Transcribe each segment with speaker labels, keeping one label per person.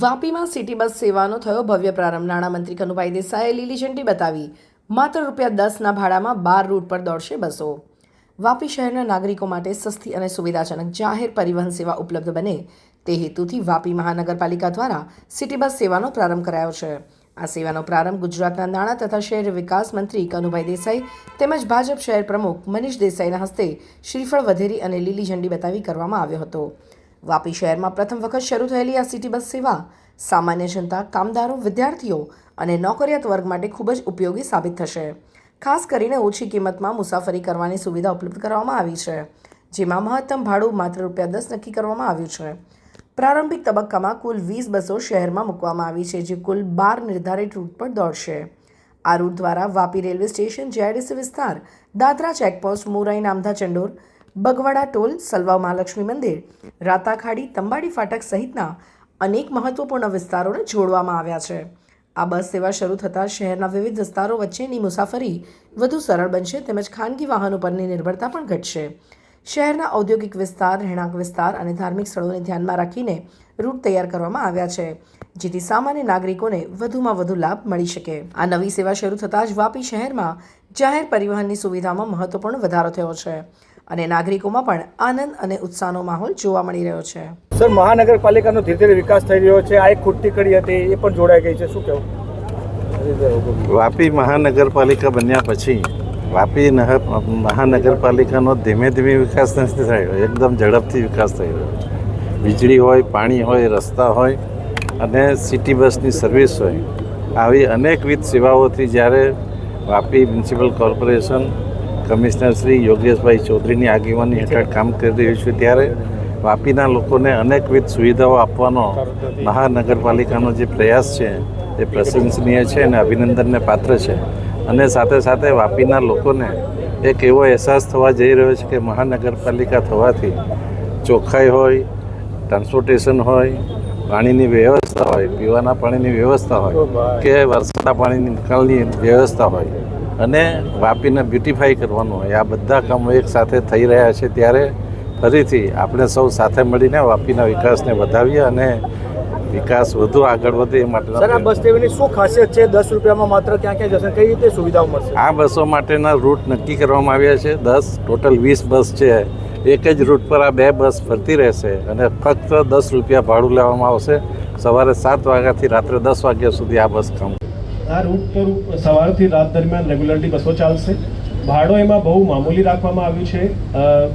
Speaker 1: વાપીમાં city bus સેવાનો થયો ભવ્ય પ્રારંભ। નાણામંત્રી કનુભાઈ દેસાઈએ લીલી ઝંડી બતાવી। માત્ર ₹10ના ભાડામાં 12 રૂટ પર દોડશે બસો। વાપી શહેરના નાગરિકો માટે સસ્તી અને સુવિધાજનક જાહેર પરિવહન સેવા ઉપલબ્ધ બને તે હેતુથી વાપી મહાનગરપાલિકા દ્વારા સિટી બસ સેવાનો પ્રારંભ કરાયો છે। આ સેવાનો પ્રારંભ ગુજરાતના નાણાં તથા શહેરી વિકાસ મંત્રી કનુભાઈ દેસાઈ તેમજ ભાજપ શહેર પ્રમુખ મનીષ દેસાઈના હસ્તે શ્રીફળ વધેરી અને લીલી ઝંડી બતાવી કરવામાં આવ્યો હતો। વાપી શહેરમાં પ્રથમ વખત શરૂ થયેલી આ સિટી બસ સેવા સામાન્ય જનતા, કામદારો, વિદ્યાર્થીઓ અને નોકરિયાત વર્ગ માટે ખૂબ જ ઉપયોગી સાબિત થશે। ખાસ કરીને ઓછી કિંમતમાં મુસાફરી કરવાની સુવિધા ઉપલબ્ધ કરવામાં આવી છે, જેમાં મહત્તમ ભાડું માત્ર ₹10 નક્કી કરવામાં આવ્યું છે। પ્રારંભિક તબક્કામાં કુલ 20 બસો શહેરમાં મૂકવામાં આવી છે, જે કુલ 12 નિર્ધારિત રૂટ પર દોડશે। આ રૂટ દ્વારા વાપી રેલવે સ્ટેશન, JIDC વિસ્તાર, દાદરા ચેકપોસ્ટ, મોરાઈ નામધા ચંડોર, બગવાડા ટોલ, સલવાવ મહાલક્ષ્મી મંદિર, રાતાખાડી, તંબાડી ફાટક સહિતના અનેક મહત્વપૂર્ણ વિસ્તારોને જોડવામાં આવ્યા છે। આ બસ સેવા શરૂ થતાં શહેરના વિવિધ વિસ્તારો વચ્ચેની મુસાફરી વધુ સરળ બનશે તેમજ ખાનગી વાહનો પરની નિર્ભરતા પણ ઘટશે। શહેરના ઔદ્યોગિક વિસ્તાર, રહેણાંક વિસ્તાર અને ધાર્મિક સ્થળોને ધ્યાનમાં રાખીને રૂટ તૈયાર કરવામાં આવ્યા છે, જેથી સામાન્ય નાગરિકોને વધુમાં વધુ લાભ મળી શકે। આ નવી સેવા શરૂ થતાં જ વાપી શહેરમાં જાહેર પરિવહનની સુવિધામાં મહત્વપૂર્ણ વધારો થયો છે અને નાગરિકોમાં પણ આનંદ અને ઉત્સાહનો માહોલ જોવા મળી રહ્યો છે।
Speaker 2: સર, મહાનગરપાલિકાનો ધીરે ધીરે વિકાસ થઈ રહ્યો છે। આ એક ખૂટતી કડી હતી, એ પણ જોડાઈ ગઈ છે, શું કહેવું?
Speaker 3: વાપી મહાનગરપાલિકા બન્યા પછી વાપી મહાનગરપાલિકાનો ધીમે ધીમે વિકાસ નથી થયો, એકદમ ઝડપથી વિકાસ થઈ રહ્યો છે। વીજળી હોય, પાણી હોય, રસ્તા હોય અને સિટી બસની સર્વિસ હોય, આવી અનેકવિધ સેવાઓથી જ્યારે Vapi municipal corporation commissioner Shri Yogeshbhai ચૌધરીની આગેવાની હેઠળ કામ કરી રહ્યું છે, ત્યારે વાપીના લોકોને અનેકવિધ સુવિધાઓ આપવાનો મહાનગરપાલિકાનો જે પ્રયાસ છે એ પ્રશંસનીય છે અને અભિનંદનને પાત્ર છે। અને સાથે સાથે વાપીના લોકોને એક એવો અહેસાસ થવા જઈ રહ્યો છે કે મહાનગરપાલિકા થવાથી ચોખ્ખાઈ હોય, ટ્રાન્સપોર્ટેશન હોય, પાણીની વ્યવસ્થા હોય, પીવાના પાણીની વ્યવસ્થા હોય કે વરસાદના પાણીની નિકાલની વ્યવસ્થા હોય અને વાપીને બ્યુટિફાઈ કરવાનું હોય, આ બધા કામો એક સાથે થઈ રહ્યા છે। ત્યારે ફરીથી આપણે સૌ સાથે મળીને વાપીના વિકાસને વધાવીએ અને વિકાસ વધુ આગળ વધે એ માટે।
Speaker 2: સર, આ બસ સેવાની શું ખાસિયત છે? ₹10 માત્ર ક્યાં ક્યાં જશે, કઈ રીતે સુવિધાઓ મળશે?
Speaker 3: આ બસો માટેના રૂટ નક્કી કરવામાં આવ્યા છે। ટોટલ 20 બસ છે। એક જ રૂટ પર આ 2 બસ ફરતી રહેશે અને ફક્ત ₹10 ભાડું લેવામાં આવશે। સવારે 7 વાગ્યાથી રાત્રે 10 વાગ્યા સુધી આ બસ કામ।
Speaker 4: આ રૂટ પર સવારથી રાત દરમિયાન રેગ્યુલરલી બસો ચાલશે। ભાડો એમાં બહુ મામૂલી રાખવામાં આવ્યું છે,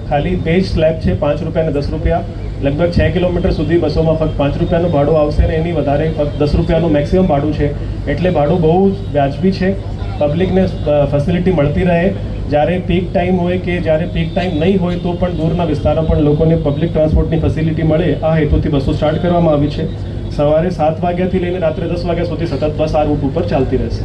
Speaker 4: ખાલી બે જ સ્લેબ છે, ₹5 અને ₹10। લગભગ 6 કિલોમીટર સુધી બસોમાં ફક્ત ₹5નું ભાડું આવશે અને એની વધારે ફક્ત ₹10નું મેક્સિમમ ભાડું છે, એટલે ભાડું બહુ વ્યાજબી છે। પબ્લિકને ફેસિલિટી મળતી રહે, જ્યારે પીક ટાઈમ હોય કે જ્યારે પીક ટાઈમ નહીં હોય તો પણ દૂરના વિસ્તારો પણ લોકોને પબ્લિક ટ્રાન્સપોર્ટની ફેસિલિટી મળે, આ હેતુથી બસો સ્ટાર્ટ કરવામાં આવી છે। સવારે 7 વાગ્યાથી લઈને રાત્રે 10 વાગ્યા સુધી સતત બસ આ રૂટ ઉપર ચાલતી રહેશે।